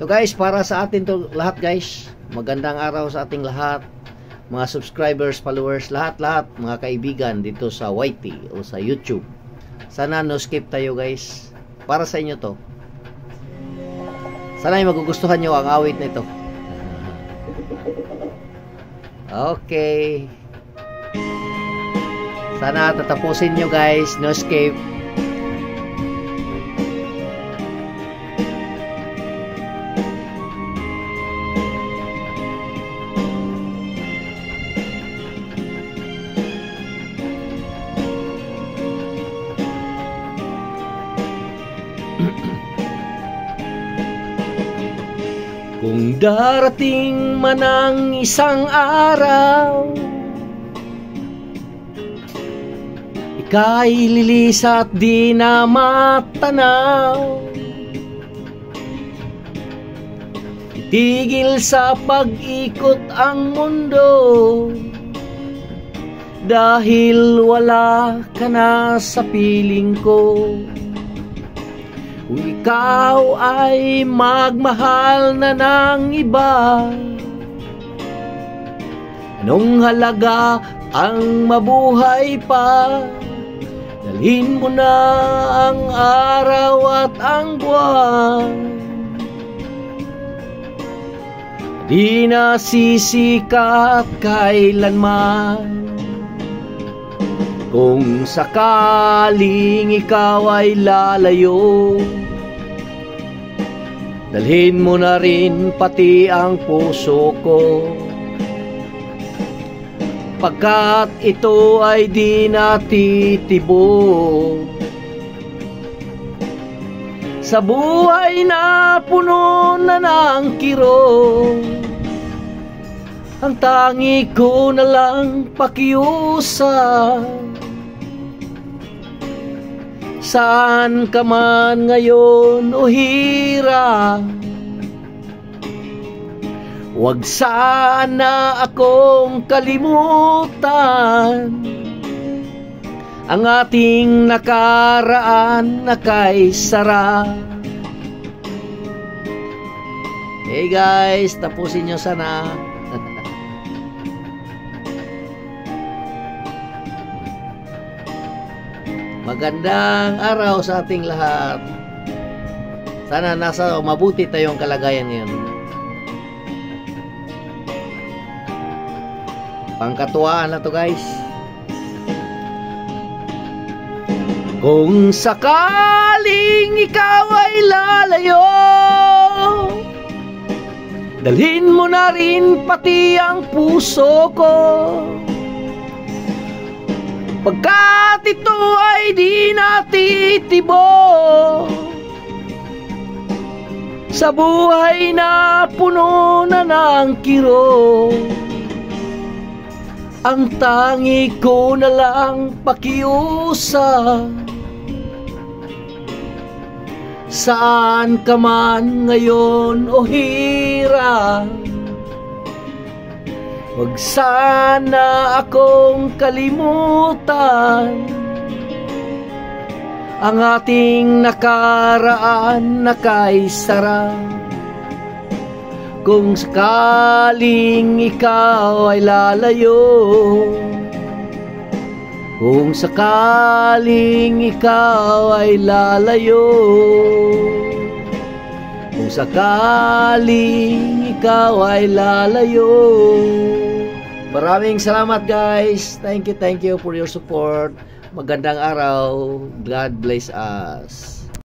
So guys, para sa atin to lahat guys, magandang araw sa ating lahat, mga subscribers, followers, lahat-lahat, mga kaibigan dito sa YT o sa YouTube. Sana no skip tayo guys, para sa inyo to. Sana ay magugustuhan nyo ang awit nito. Okay. Sana tatapusin nyo guys, no skip. Kung darating man ang isang araw, ika'y lilis at di na matanaw, itigil sa pag-ikot ang mundo, dahil wala ka na sa piling ko. Kung ikaw ay magmahal na ng iba, anong halaga ang mabuhay pa? Dalhin mo na ang araw at ang buwan, di na sisikat kailanman. Kung sakaling ikaw ay lalayo, dalhin mo na rin pati ang puso ko, pagkat ito ay di natitibok. Sa buhay na puno na ng kirot, ang tangi ko na lang pakiusap. Saan ka man ngayon o hirap, huwag sana akong kalimutan ang ating nakaraan na kay sarap. Hey guys, tapusin nyo sana. Magandang araw sa ating lahat. Sana nasa mabuti tayong kalagayan ngayon. Pangkatuwaan na to guys. Kung sakaling ikaw ay lalayo, dalhin mo na rin pati ang puso ko, pagkat ito ay di natitibok. Sa buhay na puno na ng kirot, ang tangi ko na lang pakiusap. Saan ka man ngayon o hirap, huwag sana akong kalimutan ang ating nakaraan na kay sarap. Kung sakaling ikaw ay lalayo, kung sakaling ikaw ay lalayo, kung sakaling ikaw ay lalayo. Maraming salamat guys. Thank you for your support. Magandang araw. God bless us.